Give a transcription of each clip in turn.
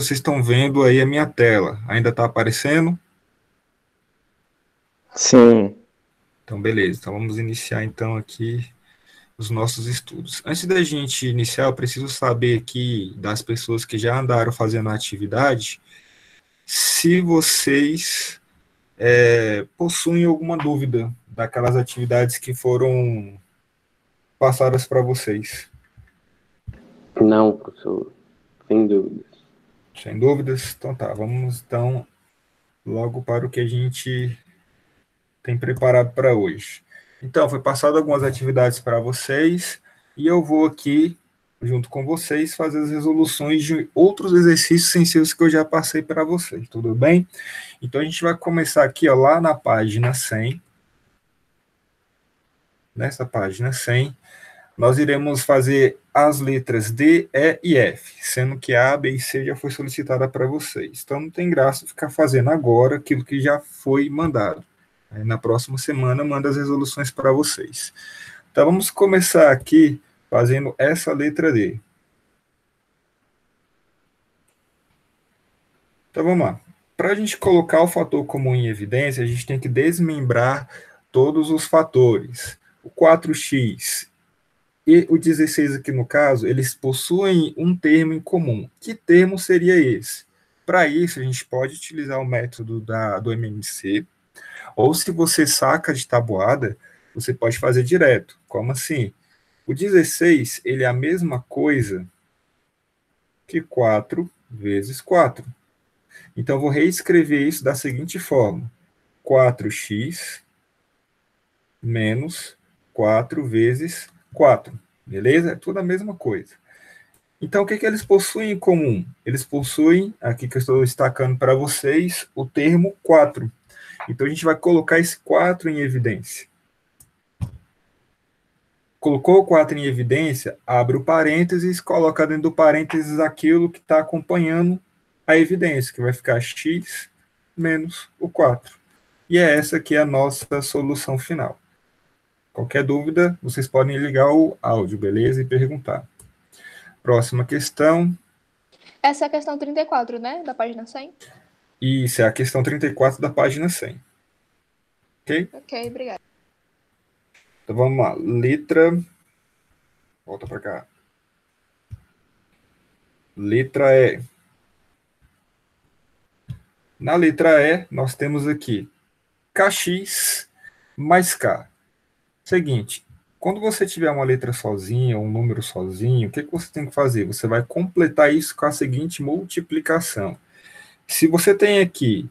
se vocês estão vendo aí a minha tela. Ainda está aparecendo? Sim. Então, beleza. Então, vamos iniciar então aqui os nossos estudos. Antes da gente iniciar, eu preciso saber aqui das pessoas que já andaram fazendo a atividade, se vocês possuem alguma dúvida daquelas atividades que foram passadas para vocês. Não, professor. Sem dúvidas. Sem dúvidas? Então tá, vamos então logo para o que a gente tem preparado para hoje. Então, foi passado algumas atividades para vocês e eu vou aqui, junto com vocês, fazer as resoluções de outros exercícios sem ser os que eu já passei para vocês, tudo bem? Então, a gente vai começar aqui, ó, lá na página 100. Nessa página 100, nós iremos fazer as letras D, E e F, sendo que A, B e C já foi solicitada para vocês. Então, não tem graça ficar fazendo agora aquilo que já foi mandado. Na próxima semana, manda as resoluções para vocês. Então, vamos começar aqui fazendo essa letra D. Então, vamos lá. Para a gente colocar o fator comum em evidência, a gente tem que desmembrar todos os fatores. O 4x e o 16 aqui no caso, eles possuem um termo em comum. Que termo seria esse? Para isso, a gente pode utilizar o método do MMC, ou se você saca de tabuada, você pode fazer direto. Como assim? O 16, ele é a mesma coisa que 4 vezes 4. Então, eu vou reescrever isso da seguinte forma. 4x menos 4 vezes 4. Beleza? É tudo a mesma coisa. Então, o que eles possuem em comum? Eles possuem, aqui que eu estou destacando para vocês, o termo 4. Então, a gente vai colocar esse 4 em evidência. Colocou o 4 em evidência, abre o parênteses, coloca dentro do parênteses aquilo que está acompanhando a evidência, que vai ficar x menos o 4. E é essa aqui a nossa solução final. Qualquer dúvida, vocês podem ligar o áudio, beleza? E perguntar. Próxima questão. Essa é a questão 34, né? Da página 100? Isso, é a questão 34 da página 100. Ok? Ok, obrigada. Então vamos lá. Letra. Volta para cá. Letra E. Na letra E, nós temos aqui kx mais k. Seguinte, quando você tiver uma letra sozinha, um número sozinho, o que você tem que fazer? Você vai completar isso com a seguinte multiplicação. Se você tem aqui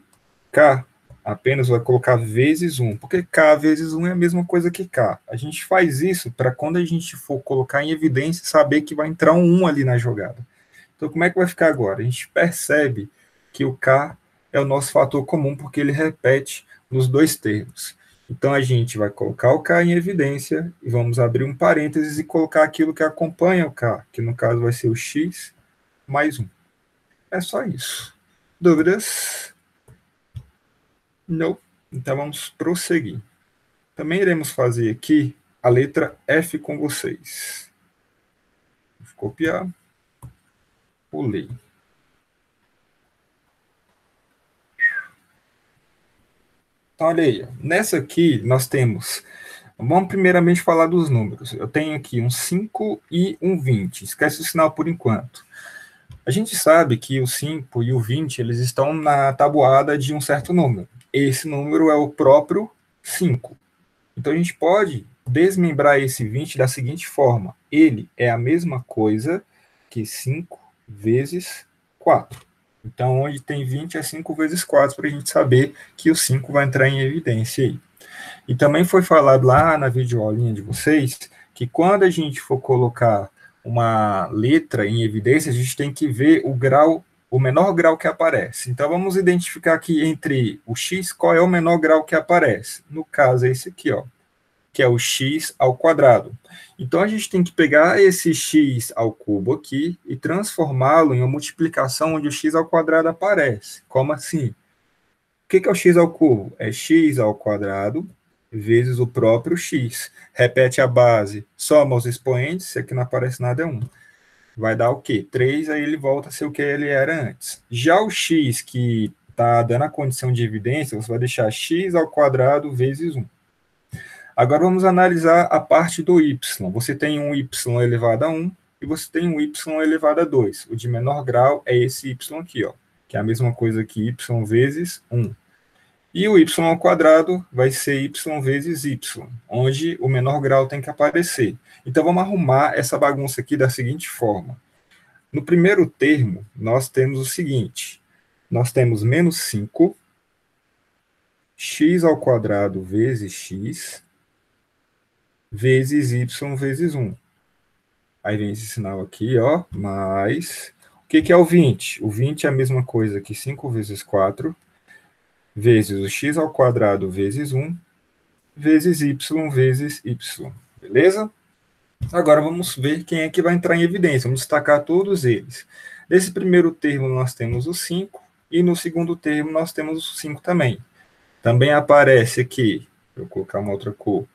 k, apenas vai colocar vezes 1, porque k vezes 1 é a mesma coisa que k. A gente faz isso para quando a gente for colocar em evidência, saber que vai entrar um 1 ali na jogada. Então, como é que vai ficar agora? A gente percebe que o k é o nosso fator comum, porque ele repete nos dois termos. Então, a gente vai colocar o k em evidência e vamos abrir um parênteses e colocar aquilo que acompanha o k, que no caso vai ser o x mais 1. É só isso. Dúvidas? Não. Então, vamos prosseguir. Também iremos fazer aqui a letra F com vocês. Vou copiar. Pulei. Então, olha aí. Nessa aqui, nós temos... Vamos primeiramente falar dos números. Eu tenho aqui um 5 e um 20. Esquece o sinal por enquanto. A gente sabe que o 5 e o 20, eles estão na tabuada de um certo número. Esse número é o próprio 5. Então, a gente pode desmembrar esse 20 da seguinte forma. Ele é a mesma coisa que 5 vezes 4. Então, onde tem 20 é 5 vezes 4, para a gente saber que o 5 vai entrar em evidência aí. E também foi falado lá na videoaulinha de vocês, que quando a gente for colocar uma letra em evidência, a gente tem que ver o grau, o menor grau que aparece. Então, vamos identificar aqui entre o x, qual é o menor grau que aparece. No caso, é esse aqui, ó, que é o x ao quadrado. Então, a gente tem que pegar esse x ao cubo aqui e transformá-lo em uma multiplicação onde o x ao quadrado aparece. Como assim? O que é o x ao cubo? É x ao quadrado vezes o próprio x. Repete a base, soma os expoentes, se aqui não aparece nada é 1. Vai dar o quê? 3, aí ele volta a ser o que ele era antes. Já o x que está dando a condição de evidência, você vai deixar x ao quadrado vezes 1. Agora vamos analisar a parte do y. Você tem um y elevado a 1 e você tem um y elevado a 2. O de menor grau é esse y aqui, ó, que é a mesma coisa que y vezes 1. E o y ao quadrado vai ser y vezes y, onde o menor grau tem que aparecer. Então vamos arrumar essa bagunça aqui da seguinte forma. No primeiro termo, nós temos o seguinte. Nós temos menos 5, x ao quadrado vezes x, vezes y vezes 1. Aí vem esse sinal aqui, ó, mais... O que é o 20? O 20 é a mesma coisa que 5 vezes 4, vezes o x ao quadrado vezes 1, vezes y vezes y. Beleza? Agora vamos ver quem é que vai entrar em evidência. Vamos destacar todos eles. Nesse primeiro termo nós temos o 5, e no segundo termo nós temos o 5 também. Também aparece aqui, vou colocar uma outra cor,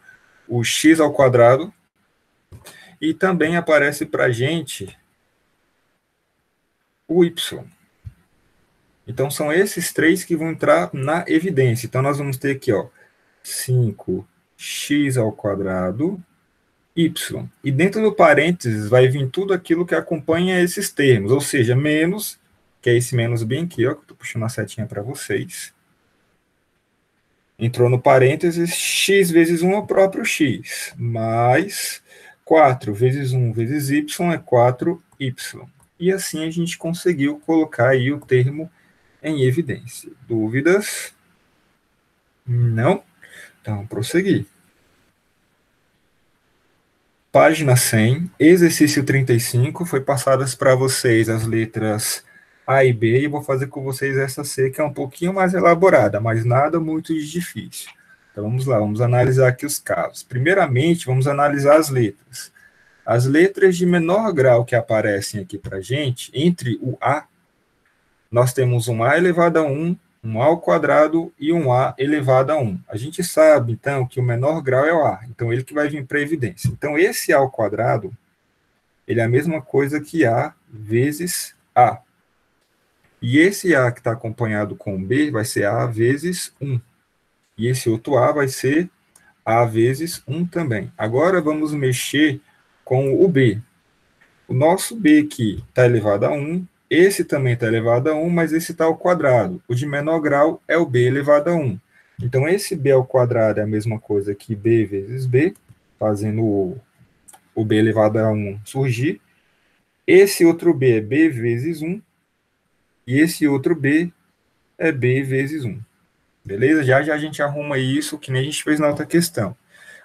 o x ao quadrado, e também aparece para a gente o y. Então, são esses três que vão entrar na evidência. Então, nós vamos ter aqui, ó, 5x ao quadrado, y. E dentro do parênteses vai vir tudo aquilo que acompanha esses termos, ou seja, menos, que é esse menos bem aqui, ó, que eu estou puxando a setinha para vocês. Entrou no parênteses, x vezes 1 é o próprio x, mais 4 vezes 1 vezes y é 4y. E assim a gente conseguiu colocar aí o termo em evidência. Dúvidas? Não? Então, prosseguir. Página 100, exercício 35, foi passadas para vocês as letras A e B, e vou fazer com vocês essa C, que é um pouquinho mais elaborada, mas nada muito difícil. Então, vamos lá, vamos analisar aqui os casos. Primeiramente, vamos analisar as letras. As letras de menor grau que aparecem aqui para a gente, entre o A, nós temos um A elevado a 1, um A ao quadrado e um A elevado a 1. A gente sabe, então, que o menor grau é o A, então ele que vai vir para a evidência. Então, esse A ao quadrado, ele é a mesma coisa que A vezes A. E esse A que está acompanhado com B vai ser A vezes 1. E esse outro A vai ser A vezes 1 também. Agora, vamos mexer com o B. O nosso B aqui está elevado a 1, esse também está elevado a 1, mas esse está ao quadrado. O de menor grau é o B elevado a 1. Então, esse B ao quadrado é a mesma coisa que B vezes B, fazendo o B elevado a 1 surgir. Esse outro B é B vezes 1, e esse outro B é B vezes 1. Beleza? Já a gente arruma isso, que nem a gente fez na outra questão.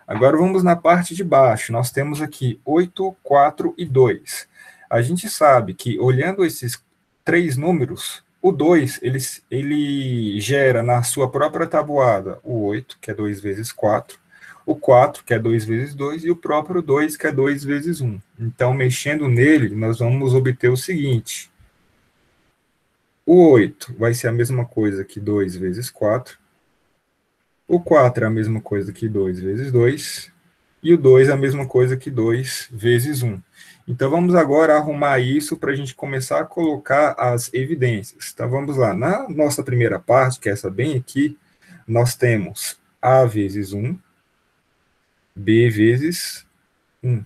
Agora vamos na parte de baixo. Nós temos aqui 8, 4 e 2. A gente sabe que, olhando esses três números, o 2, ele gera na sua própria tabuada o 8, que é 2 vezes 4, o 4, que é 2 vezes 2, e o próprio 2, que é 2 vezes 1. Então, mexendo nele, nós vamos obter o seguinte. O 8 vai ser a mesma coisa que 2 vezes 4. O 4 é a mesma coisa que 2 vezes 2, e o 2 é a mesma coisa que 2 vezes 1. Então, vamos agora arrumar isso para a gente começar a colocar as evidências. Então, vamos lá. Na nossa primeira parte, que é essa bem aqui, nós temos A vezes 1, B vezes 1.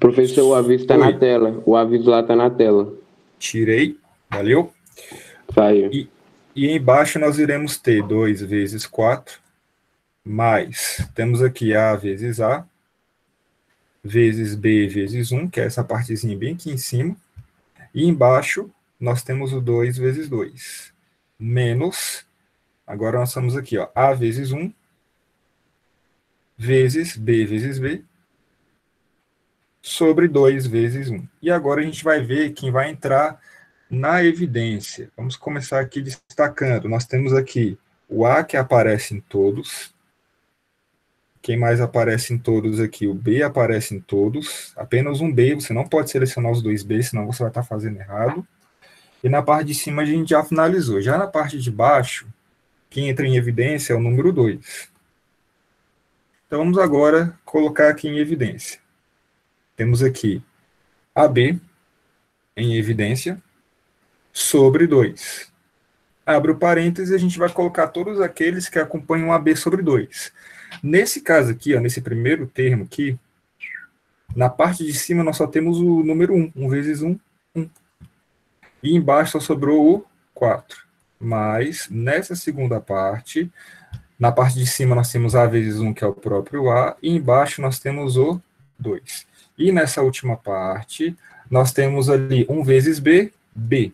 Professor, o aviso está na tela. O aviso lá está na tela. Tirei, valeu? Saiu. E embaixo nós iremos ter 2 vezes 4, mais, temos aqui A vezes A, vezes B vezes 1, que é essa partezinha bem aqui em cima, e embaixo nós temos o 2 vezes 2, menos, agora nós estamos aqui, ó, A vezes 1, vezes B, sobre 2 vezes 1. E agora a gente vai ver quem vai entrar na evidência. Vamos começar aqui destacando. Nós temos aqui o A, que aparece em todos. Quem mais aparece em todos aqui? O B aparece em todos. Apenas um B, você não pode selecionar os dois B, senão você vai estar fazendo errado. E na parte de cima a gente já finalizou. Já na parte de baixo, quem entra em evidência é o número 2. Então vamos agora colocar aqui em evidência. Temos aqui AB em evidência. sobre 2. Abre o parênteses e a gente vai colocar todos aqueles que acompanham AB sobre 2. Nesse caso aqui, ó, nesse primeiro termo aqui, na parte de cima nós só temos o número 1. 1 vezes 1, 1. E embaixo só sobrou o 4. Mas, nessa segunda parte, na parte de cima nós temos A vezes 1, que é o próprio A, e embaixo nós temos o 2. E nessa última parte, nós temos ali 1 vezes B, B,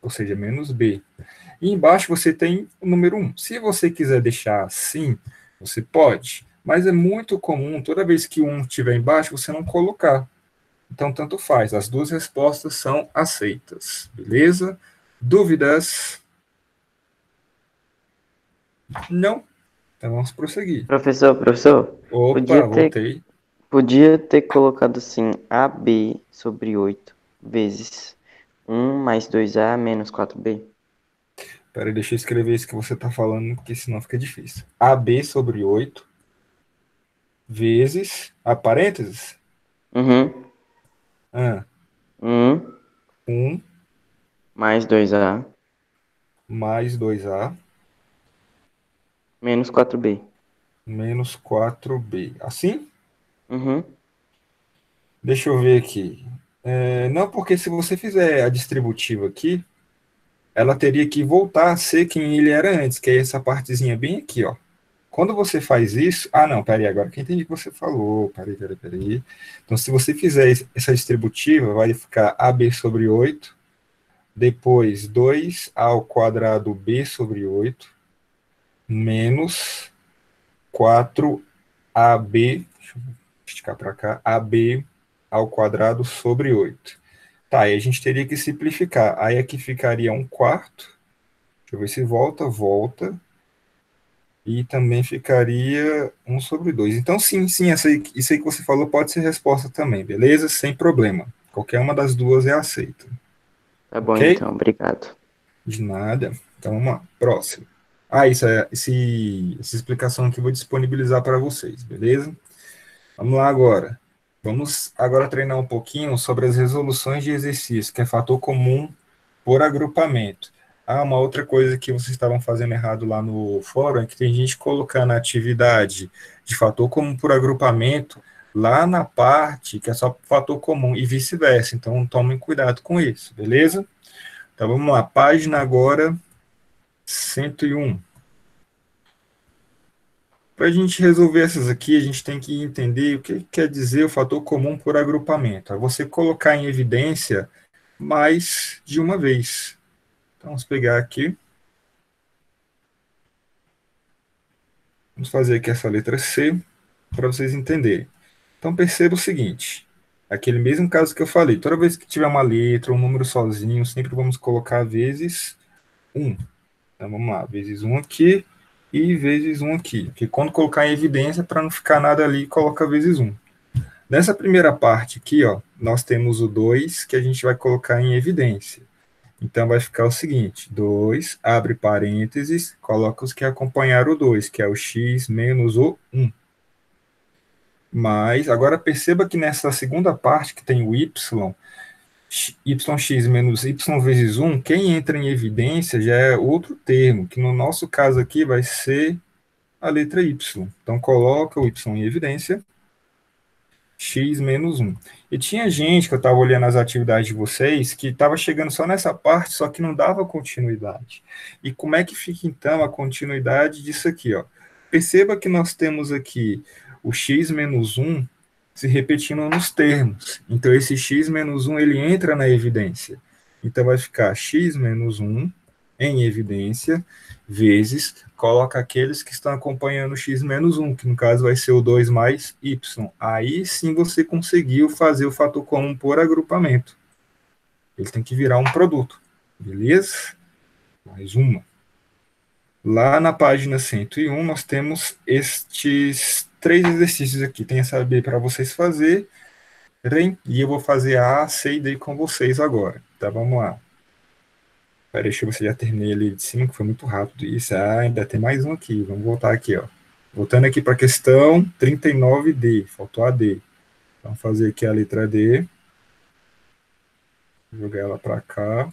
ou seja, menos B. E embaixo você tem o número 1. Se você quiser deixar assim, você pode, mas é muito comum, toda vez que o 1 estiver embaixo, você não colocar. Então, tanto faz, as duas respostas são aceitas, beleza? Dúvidas? Não? Então vamos prosseguir. Professor, Opa, voltei. podia ter colocado assim, AB sobre 8 vezes 1 mais 2A menos 4B. Peraí, deixa eu escrever isso que você está falando, porque senão fica difícil. AB sobre 8 vezes, a parênteses? Uhum. 1 mais 2A mais 2A menos 4B. menos 4B. Assim? Uhum. Deixa eu ver aqui. Não, porque se você fizer a distributiva aqui, ela teria que voltar a ser quem ele era antes, que é essa partezinha bem aqui, ó. Quando você faz isso... Ah, não, peraí, agora que eu entendi o que você falou. Peraí. Então, se você fizer essa distributiva, vai ficar AB sobre 8, depois 2A ao quadrado B sobre 8, menos 4AB, deixa eu esticar para cá, AB ao quadrado sobre 8. Tá, aí a gente teria que simplificar. Aí aqui ficaria 1/4. Deixa eu ver se volta. E também ficaria 1 sobre 2. Então, sim, isso aí que você falou pode ser resposta também, beleza? Sem problema. Qualquer uma das duas é aceita. Tá bom, Ok? então, obrigado. De nada. Então, vamos lá. Próximo. Essa explicação aqui eu vou disponibilizar para vocês, beleza? Vamos lá agora. Vamos agora treinar um pouquinho sobre as resoluções de exercício, que é fator comum por agrupamento. Uma outra coisa que vocês estavam fazendo errado lá no fórum é que tem gente colocando a atividade de fator comum por agrupamento lá na parte que é só fator comum e vice-versa. Então, tomem cuidado com isso, beleza? Então, vamos lá. Página agora 101. Para a gente resolver essas aqui, a gente tem que entender o que quer dizer o fator comum por agrupamento. É você colocar em evidência mais de uma vez. Então, vamos pegar aqui. Vamos fazer aqui essa letra C, para vocês entenderem. Então, perceba o seguinte. Aquele mesmo caso que eu falei. Toda vez que tiver uma letra, um número sozinho, sempre vamos colocar vezes 1. Então, vamos lá. Vezes 1 aqui e vezes 1 aqui. Porque quando colocar em evidência, para não ficar nada ali, coloca vezes 1. Nessa primeira parte aqui, ó, nós temos o 2 que a gente vai colocar em evidência. Então, vai ficar o seguinte, 2, abre parênteses, coloca os que acompanharam o 2, que é o x menos o 1. Mas, agora perceba que nessa segunda parte, que tem o yx menos y vezes 1, quem entra em evidência já é outro termo, que no nosso caso aqui vai ser a letra y. Então, coloca o y em evidência, x menos 1. E tinha gente que eu estava olhando as atividades de vocês que estava chegando só nessa parte, só que não dava continuidade. E como é que fica, então, a continuidade disso aqui? Ó? Perceba que nós temos aqui o x menos 1 se repetindo nos termos. Então, esse x menos 1 ele entra na evidência. Então, vai ficar x menos 1 em evidência, vezes, coloca aqueles que estão acompanhando o x menos 1, que no caso vai ser o 2 mais y. Aí sim você conseguiu fazer o fator comum por agrupamento. Ele tem que virar um produto, beleza? Mais uma. Lá na página 101, nós temos estes 3 exercícios aqui. Tem essa B para vocês fazerem, e eu vou fazer a C e D com vocês agora. Tá, vamos lá. Peraí, deixa eu ver se já terminei ali de cima, que foi muito rápido isso. Ainda tem mais um aqui. Vamos voltar aqui, ó. Voltando aqui para a questão 39D. Faltou a D. Vamos fazer aqui a letra D. Vou jogar ela para cá.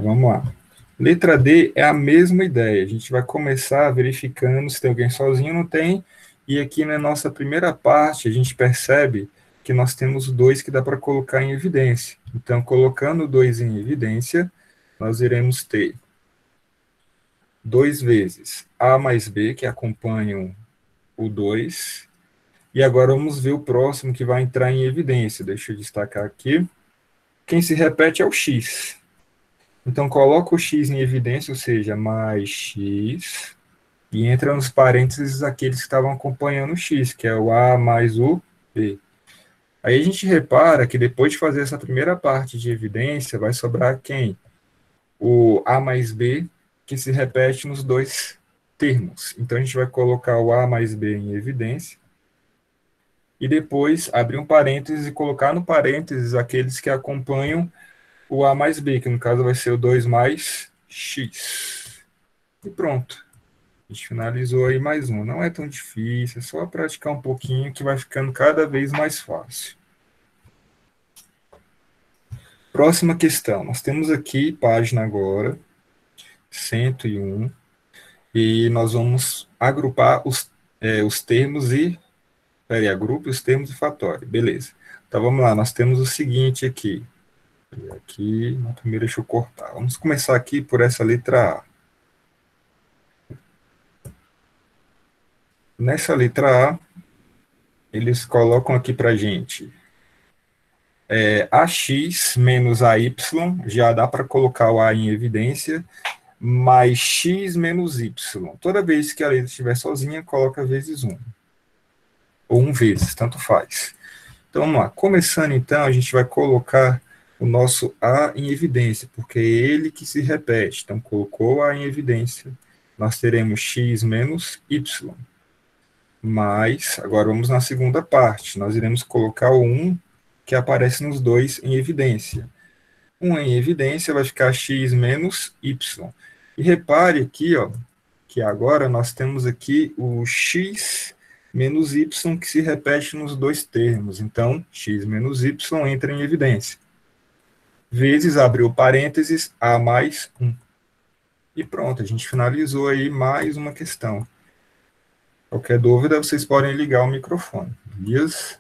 Então, vamos lá. Letra D é a mesma ideia. A gente vai começar verificando se tem alguém sozinho, não tem. E aqui na nossa primeira parte, a gente percebe que nós temos 2 que dá para colocar em evidência. Então, colocando 2 em evidência, nós iremos ter 2 vezes A mais B, que acompanham o 2. E agora vamos ver o próximo que vai entrar em evidência. Deixa eu destacar aqui. Quem se repete é o X. Então, coloca o X em evidência, ou seja, mais X, e entra nos parênteses aqueles que estavam acompanhando o X, que é o A mais o B. Aí a gente repara que depois de fazer essa primeira parte de evidência, vai sobrar quem? O A mais B, que se repete nos 2 termos. Então, a gente vai colocar o A mais B em evidência, e depois abrir um parênteses e colocar no parênteses aqueles que acompanham o A mais B, que no caso vai ser o 2 mais X. E pronto. A gente finalizou aí mais um. Não é tão difícil, é só praticar um pouquinho que vai ficando cada vez mais fácil. Próxima questão. Nós temos aqui, página agora, 101, e nós vamos agrupar os termos e... Peraí, agrupe os termos e fatório. Beleza. Então, vamos lá. Nós temos o seguinte aqui. Aqui, na primeira, deixa eu cortar. Vamos começar aqui por essa letra A. Nessa letra A, eles colocam aqui para a gente AX menos AY, já dá para colocar o A em evidência, mais X menos Y. Toda vez que a letra estiver sozinha, coloca vezes 1. Ou 1 vezes, tanto faz. Então, vamos lá. Começando, então, a gente vai colocar o nosso A em evidência, porque é ele que se repete. Então, colocou A em evidência, nós teremos X menos Y. Mas, agora vamos na segunda parte. Nós iremos colocar o 1 que aparece nos 2 em evidência. 1 em evidência vai ficar X menos Y. E repare aqui, ó, que agora nós temos aqui o X menos Y que se repete nos 2 termos. Então, X menos Y entra em evidência. Vezes, abriu parênteses, A mais 1. E pronto, a gente finalizou aí mais uma questão. Qualquer dúvida, vocês podem ligar o microfone. Beleza?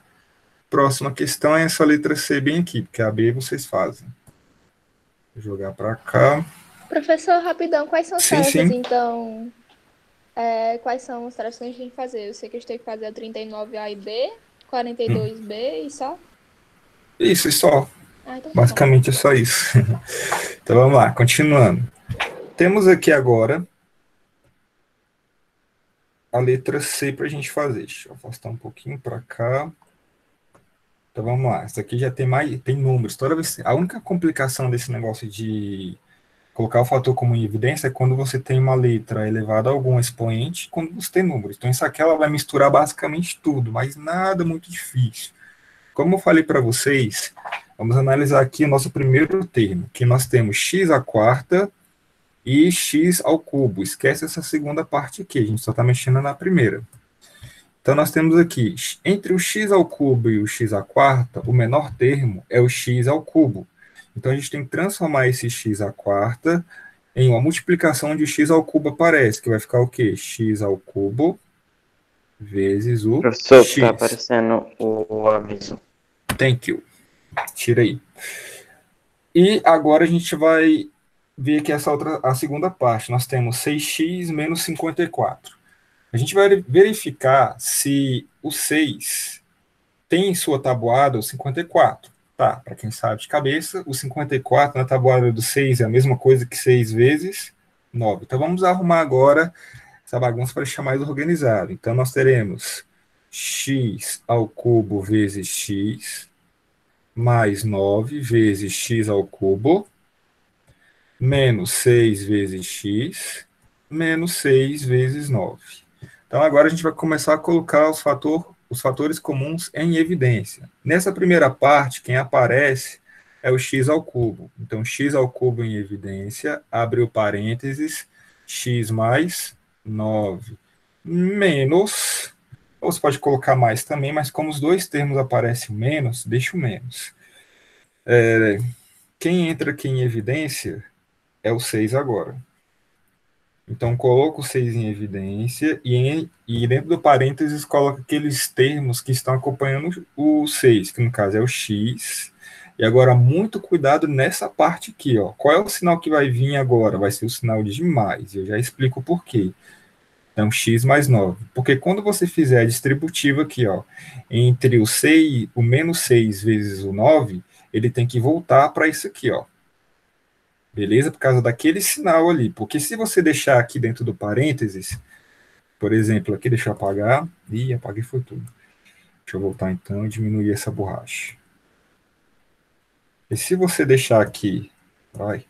Próxima questão é essa letra C bem aqui, porque a B vocês fazem. Vou jogar para cá. Professor, rapidão, quais são as tarefas, sim. então? Quais são as tarefas que a gente tem que fazer? Eu sei que a gente tem que fazer a 39A e B, 42B e só? Isso, só. Então Basicamente é só isso. Então vamos lá, continuando. Temos aqui agora a letra C para a gente fazer. Deixa eu afastar um pouquinho para cá. Então vamos lá. Essa aqui já tem números. Toda vez, a única complicação desse negócio de colocar o fator comum em evidência é quando você tem uma letra elevada a algum expoente, quando você tem números. Então isso aqui ela vai misturar basicamente tudo, mas nada muito difícil. Como eu falei para vocês, vamos analisar aqui o nosso primeiro termo, que nós temos x à quarta e x ao cubo. Esquece essa segunda parte aqui, a gente só está mexendo na primeira. Então, nós temos aqui, entre o x ao cubo e o x à quarta, o menor termo é o x ao cubo. Então, a gente tem que transformar esse x à quarta em uma multiplicação onde o x ao cubo aparece, que vai ficar o quê? X ao cubo vezes o Professor, x. está aparecendo o aviso. Thank you. Tira aí. E agora a gente vai ver aqui a segunda parte. Nós temos 6x menos 54. A gente vai verificar se o 6 tem em sua tabuada o 54. Tá, para quem sabe de cabeça, o 54 na tabuada do 6 é a mesma coisa que 6 vezes 9. Então vamos arrumar agora essa bagunça para deixar mais organizado. Então nós teremos x ao cubo vezes x, mais 9 vezes x ao cubo, menos 6 vezes x, menos 6 vezes 9. Então, agora a gente vai começar a colocar os fatores comuns em evidência. Nessa primeira parte, quem aparece é o x ao cubo. Então, x ao cubo em evidência, abre o parênteses, x mais 9, menos, ou você pode colocar mais também, mas como os dois termos aparecem menos, deixa o menos. Quem entra aqui em evidência é o 6 agora. Então, coloca o 6 em evidência e dentro do parênteses coloca aqueles termos que estão acompanhando o 6, que no caso é o x. E agora, muito cuidado nessa parte aqui, ó. Qual é o sinal que vai vir agora? Vai ser o sinal de mais. Eu já explico o porquê. Então, x mais 9. Porque quando você fizer a distributiva aqui, ó, entre o 6, o menos 6 vezes o 9, ele tem que voltar para isso aqui, ó. Beleza? Por causa daquele sinal ali. Porque se você deixar aqui dentro do parênteses, por exemplo, aqui, deixa eu apagar. Ih, apaguei foi tudo. Deixa eu voltar então e diminuir essa borracha. E se você deixar aqui, vai,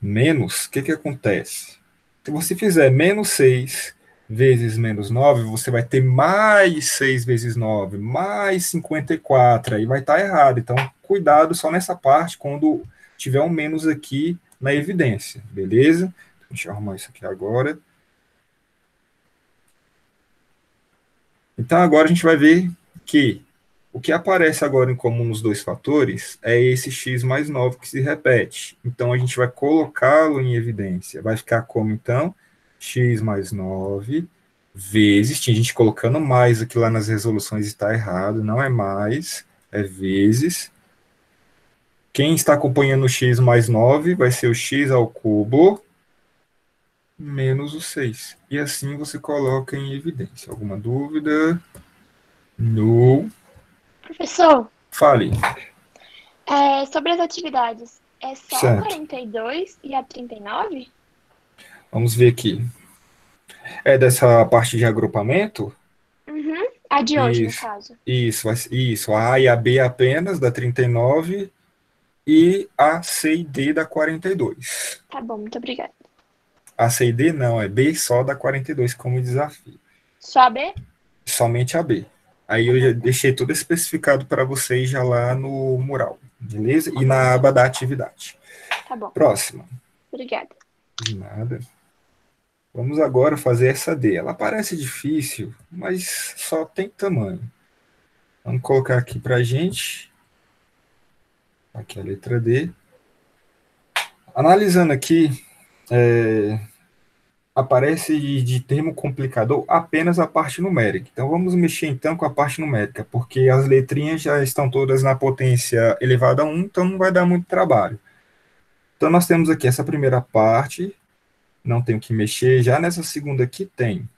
menos, o que que acontece? Se você fizer menos 6 vezes menos 9, você vai ter mais 6 vezes 9, mais 54, aí vai estar errado. Então, cuidado só nessa parte, quando tiver um menos aqui na evidência, beleza? Deixa eu arrumar isso aqui agora. Então, agora a gente vai ver que o que aparece agora em comum nos dois fatores é esse x mais 9 que se repete. Então, a gente vai colocá-lo em evidência. Vai ficar como, então? X mais 9 vezes, tinha gente colocando mais aqui lá nas resoluções, está errado, não é mais, é vezes. Quem está acompanhando o x mais 9 vai ser o x ao cubo menos o 6. E assim você coloca em evidência. Alguma dúvida? Não. Professor, Fale. sobre as atividades, é só a Certo. 42 e a 39? Vamos ver aqui. É dessa parte de agrupamento? Uhum. A de hoje, no Isso. caso. Isso. A A e a B apenas, da 39, e a C e D da 42. Tá bom, muito obrigada. A C e D não, é B só da 42 como desafio. Só a B? Somente a B. Aí eu já deixei tudo especificado para vocês já lá no mural, beleza? E na aba da atividade. Tá bom, Próxima. obrigada. De nada. Vamos agora fazer essa D. Ela parece difícil, mas só tem tamanho. Vamos colocar aqui para a gente. Aqui a letra D. Analisando aqui, aparece de termo complicador apenas a parte numérica. Então vamos mexer então com a parte numérica, porque as letrinhas já estão todas na potência elevada a 1, então não vai dar muito trabalho. Então nós temos aqui essa primeira parte, não tenho que mexer. Já nessa segunda aqui tem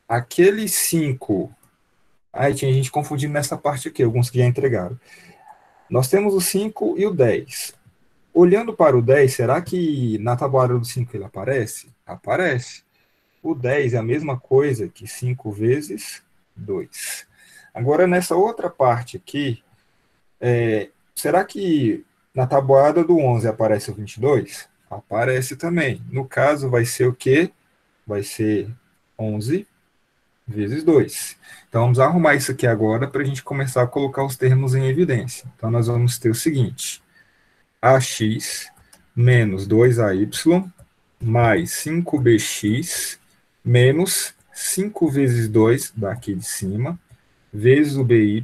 aquele 5. Aí tinha gente confundindo nessa parte aqui, alguns que já entregaram. Nós temos o 5 e o 10. Olhando para o 10, será que na tabuada do 5 ele aparece? Aparece. O 10 é a mesma coisa que 5 vezes 2. Agora, nessa outra parte aqui, será que na tabuada do 11 aparece o 22? Aparece também. No caso, vai ser o quê? Vai ser 11 vezes 2. Então, vamos arrumar isso aqui agora para a gente começar a colocar os termos em evidência. Então, nós vamos ter o seguinte: ax menos 2ay mais 5bx menos 5 vezes 2, daqui de cima, vezes o by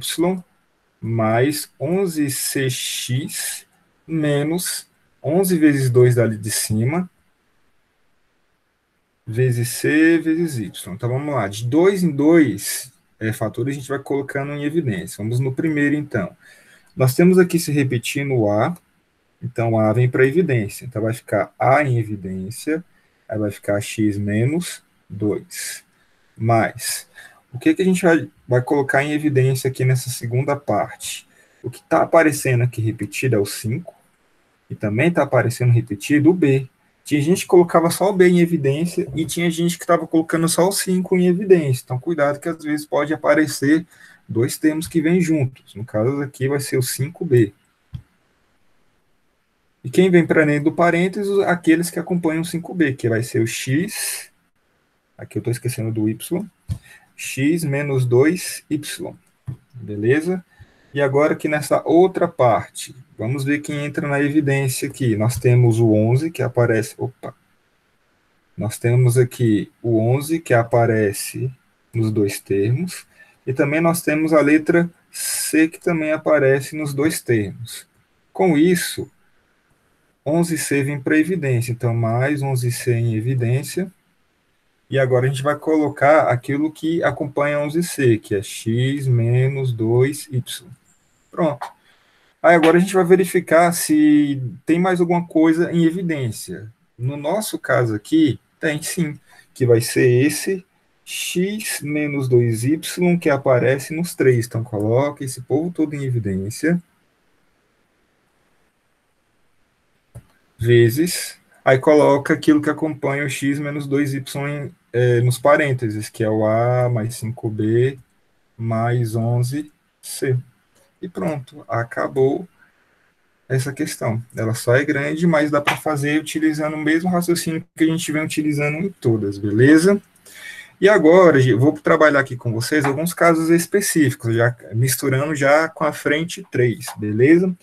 mais 11cx menos 11 vezes 2 dali de cima, vezes c vezes y. Então, vamos lá. De 2 em 2 fatores, a gente vai colocando em evidência. Vamos no primeiro, então. Nós temos aqui se repetindo o A. Então, A vem para evidência. Então, vai ficar A em evidência. Aí vai ficar x menos 2. Mais. O que a gente vai colocar em evidência aqui nessa segunda parte? O que está aparecendo aqui repetido é o 5. E também está aparecendo repetido o B. Tinha gente que colocava só o B em evidência e tinha gente que estava colocando só o 5 em evidência. Então, cuidado que às vezes pode aparecer dois termos que vêm juntos. No caso aqui vai ser o 5B. E quem vem para dentro do parênteses, aqueles que acompanham o 5B, que vai ser o x, aqui eu estou esquecendo do y, x menos 2y. Beleza? E agora aqui nessa outra parte, vamos ver quem entra na evidência aqui. Nós temos o 11 que aparece... Nós temos aqui o 11 que aparece nos dois termos. E também nós temos a letra C que também aparece nos dois termos. Com isso, 11c vem para evidência, então mais 11c em evidência. E agora a gente vai colocar aquilo que acompanha 11c, que é x menos 2y. Pronto. Aí agora a gente vai verificar se tem mais alguma coisa em evidência. No nosso caso aqui, tem sim, que vai ser esse x menos 2y que aparece nos 3. Então coloca esse povo todo em evidência. Vezes, aí coloca aquilo que acompanha o x menos 2y nos parênteses, que é o a mais 5b mais 11c. E pronto, acabou essa questão. Ela só é grande, mas dá para fazer utilizando o mesmo raciocínio que a gente vem utilizando em todas, beleza? E agora, eu vou trabalhar aqui com vocês alguns casos específicos, já misturando já com a frente 3, beleza?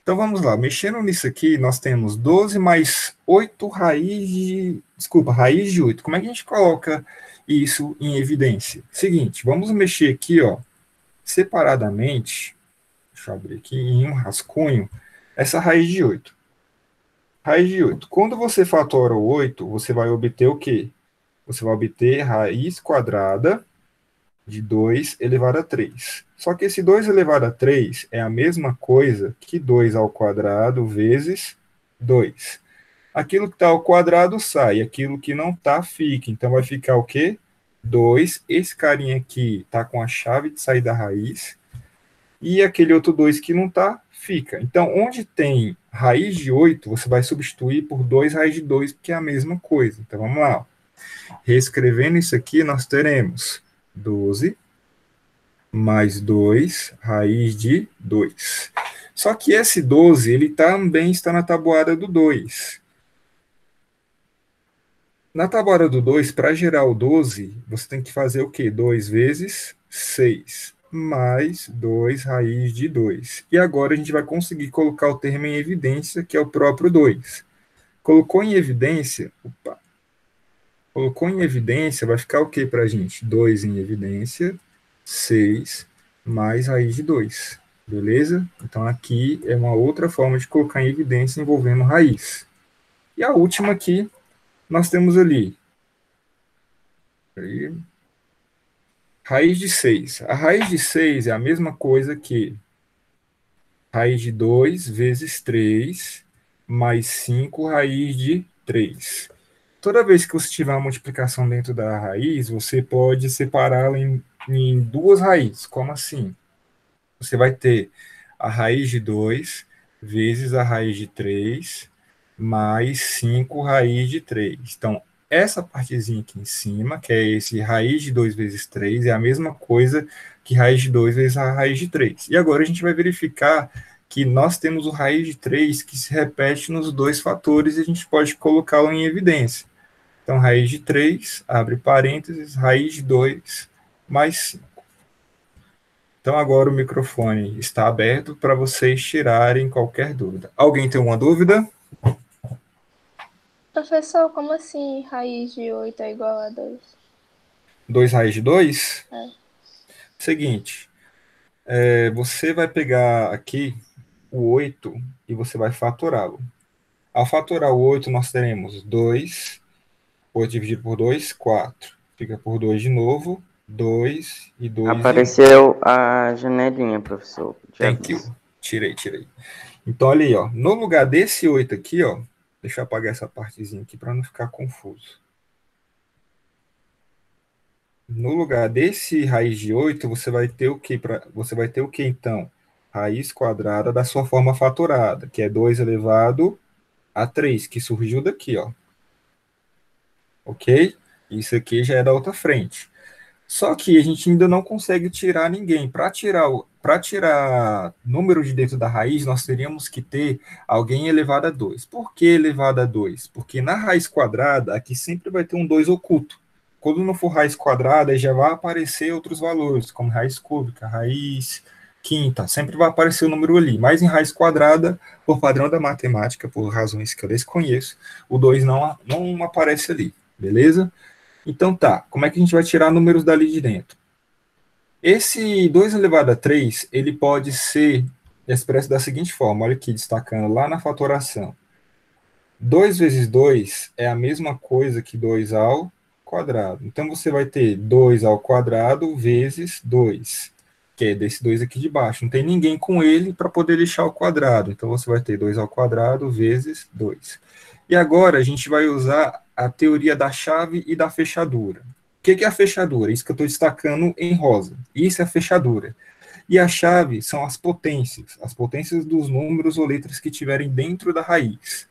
Então vamos lá, mexendo nisso aqui, nós temos 12 mais 8 raiz de 8. Como é que a gente coloca isso em evidência? Seguinte, vamos mexer aqui, ó, separadamente, deixa eu abrir aqui em um rascunho, essa raiz de 8. Raiz de 8. Quando você fatora o 8, você vai obter o quê? Você vai obter raiz quadrada de 2 elevado a 3. Só que esse 2 elevado a 3 é a mesma coisa que 2 ao quadrado vezes 2. Aquilo que está ao quadrado sai, aquilo que não está fica. Então vai ficar o quê? 2. Esse carinha aqui está com a chave de sair da raiz. E aquele outro 2 que não está, fica. Então, onde tem raiz de 8, você vai substituir por 2 raiz de 2, que é a mesma coisa. Então, vamos lá. Reescrevendo isso aqui, nós teremos 12 mais 2 raiz de 2. Só que esse 12, ele também está na tabuada do 2. Na tabuada do 2, para gerar o 12, você tem que fazer o quê? 2 vezes 6, mais 2 raiz de 2. E agora a gente vai conseguir colocar o termo em evidência, que é o próprio 2. Colocou em evidência, colocou em evidência, vai ficar o quê para a gente? 2 em evidência, 6 mais raiz de 2. Beleza? Então aqui é uma outra forma de colocar em evidência envolvendo raiz. E a última aqui, nós temos ali raiz de 6. A raiz de 6 é a mesma coisa que raiz de 2 vezes 3 mais 5 raiz de 3. Toda vez que você tiver uma multiplicação dentro da raiz, você pode separá-la em duas raízes. Como assim? Você vai ter a raiz de 2 vezes a raiz de 3 mais 5 raiz de 3. Então, essa partezinha aqui em cima, que é esse raiz de 2 vezes 3, é a mesma coisa que raiz de 2 vezes a raiz de 3. E agora a gente vai verificar que nós temos o raiz de 3 que se repete nos dois fatores e a gente pode colocá-lo em evidência. Então, raiz de 3, abre parênteses, raiz de 2 mais 5. Então, agora o microfone está aberto para vocês tirarem qualquer dúvida. Alguém tem uma dúvida? Professor, como assim raiz de 8 é igual a 2? 2 raiz de 2? É. Seguinte, você vai pegar aqui o 8 e você vai fatorá-lo. Ao fatorar o 8, nós teremos 2, 8 dividido por 2, 4. Fica por 2 de novo, 2 e 2. Apareceu a janelinha, professor. Thank you. Tirei. Então, olha aí, ó. No lugar desse 8 aqui, ó, deixa eu apagar essa partezinha aqui para não ficar confuso. No lugar desse raiz de 8, você vai ter o quê? Você vai ter o quê, então? Raiz quadrada da sua forma fatorada, que é 2 elevado a 3, que surgiu daqui, ó. Ok? Isso aqui já é da outra frente. Só que a gente ainda não consegue tirar ninguém. Para tirar número de dentro da raiz, nós teríamos que ter alguém elevado a 2. Por que elevado a 2? Porque na raiz quadrada, aqui sempre vai ter um 2 oculto. Quando não for raiz quadrada, já vai aparecer outros valores, como raiz cúbica, raiz quinta. Sempre vai aparecer o número ali. Mas em raiz quadrada, por padrão da matemática, por razões que eu desconheço, o 2 não aparece ali. Beleza? Então tá, como é que a gente vai tirar números dali de dentro? Esse 2 elevado a 3, ele pode ser expresso da seguinte forma, olha aqui, destacando lá na fatoração. 2 vezes 2 é a mesma coisa que 2 ao quadrado. Então, você vai ter 2 ao quadrado vezes 2, que é desse 2 aqui de baixo. Não tem ninguém com ele para poder lixar o quadrado. Então, você vai ter 2 ao quadrado vezes 2. E agora, a gente vai usar a teoria da chave e da fechadura. O que é a fechadura? Isso que eu estou destacando em rosa. Isso é a fechadura. E a chave são as potências dos números ou letras que estiverem dentro da raiz.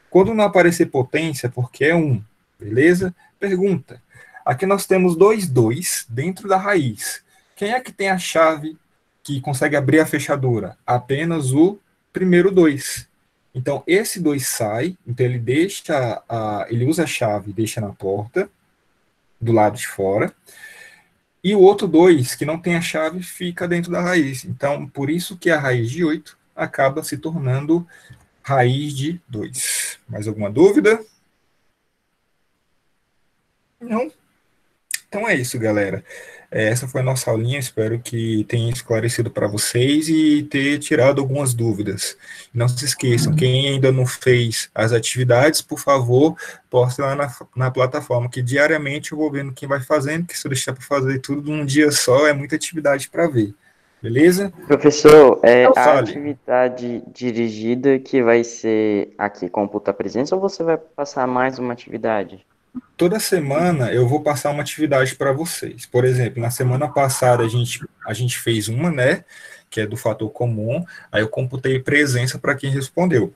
Quando não aparecer potência, é porque é 1, beleza? Pergunta. Aqui nós temos dois 2 dentro da raiz. Quem é que tem a chave que consegue abrir a fechadura? Apenas o primeiro 2. Então, esse 2 sai, então ele ele usa a chave e deixa na porta, do lado de fora, e o outro 2, que não tem a chave, fica dentro da raiz. Então, por isso que a raiz de 8 acaba se tornando raiz de 2. Mais alguma dúvida? Não? Então é isso, galera. Essa foi a nossa aulinha. Espero que tenha esclarecido para vocês e ter tirado algumas dúvidas. Não se esqueçam, quem ainda não fez as atividades, por favor, poste lá na plataforma, que diariamente eu vou vendo quem vai fazendo, que se eu deixar para fazer tudo num dia só, é muita atividade para ver. Beleza? Professor, Então, a fale. atividade dirigida que vai ser aqui, computa a presença, ou você vai passar mais uma atividade? Toda semana eu vou passar uma atividade para vocês. Por exemplo, na semana passada a gente fez uma, né, que é do fator comum, aí eu computei presença para quem respondeu.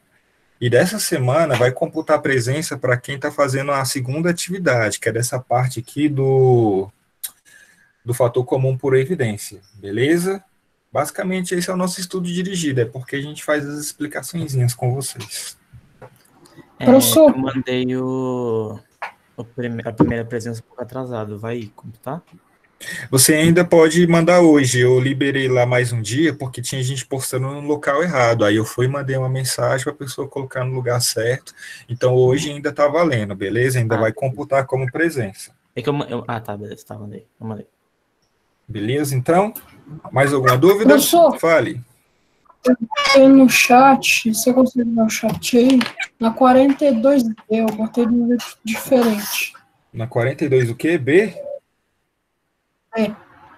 E dessa semana vai computar presença para quem está fazendo a segunda atividade, que é dessa parte aqui do fator comum por evidência, beleza? Basicamente, esse é o nosso estudo dirigido, é porque a gente faz as explicaçõezinhas com vocês. Eu mandei a primeira presença um pouco atrasado. Vai computar? Você ainda pode mandar hoje. Eu liberei lá mais um dia porque tinha gente postando no local errado. Aí eu fui e mandei uma mensagem para a pessoa colocar no lugar certo. Então hoje ainda está valendo, beleza? Ainda vai computar como presença. Tá, beleza, tá, mandei. Eu mandei. Beleza, então? Mais alguma dúvida? Professor, fale. Tem no chat, você consegue ver o chat aí? Na 42D, eu botei de um jeito diferente. Na 42 o quê? B?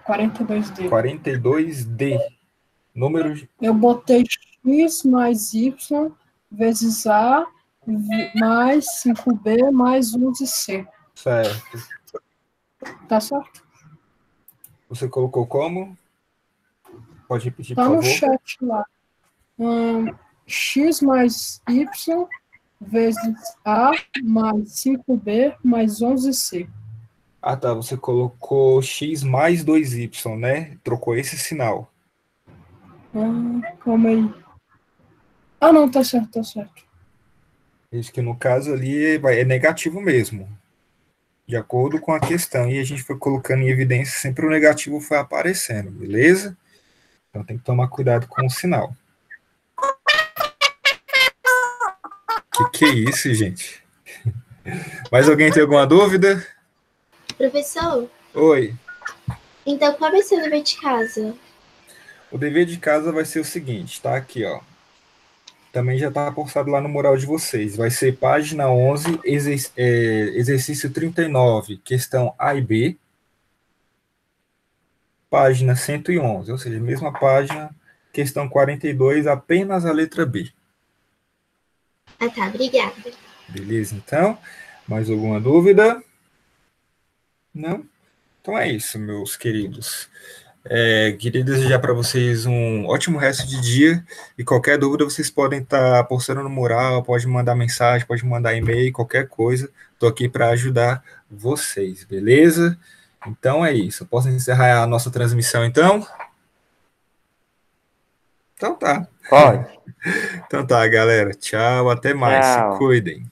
42D. 42D. Número. Eu botei x mais y vezes a mais 5b mais 11c. Certo. Tá certo? Você colocou como? Pode repetir, tá por favor? No chat lá. X mais y vezes a mais 5b mais 11c. Ah, tá. Você colocou x mais 2y, né? Trocou esse sinal. Calma aí. Não, tá certo, tá certo. Isso que no caso ali é negativo mesmo. De acordo com a questão. E a gente foi colocando em evidência, sempre o negativo foi aparecendo, beleza? Então tem que tomar cuidado com o sinal. Que é isso, gente? Mais alguém tem alguma dúvida? Professor? Oi. Então, qual vai ser o dever de casa? O dever de casa vai ser o seguinte, tá aqui, ó. Também já está postado lá no mural de vocês. Vai ser página 11, exercício 39, questão A e B. Página 111, ou seja, mesma página, questão 42, apenas a letra B. Ah, tá, obrigada. Beleza, então? Mais alguma dúvida? Não? Então é isso, meus queridos. Queria desejar para vocês um ótimo resto de dia e qualquer dúvida vocês podem estar postando no mural, pode mandar mensagem, pode mandar e-mail, qualquer coisa. Estou aqui para ajudar vocês, beleza? Então é isso. Posso encerrar a nossa transmissão, então? Então tá. Pode. Então tá, galera. Tchau, até mais. Tchau. Se cuidem.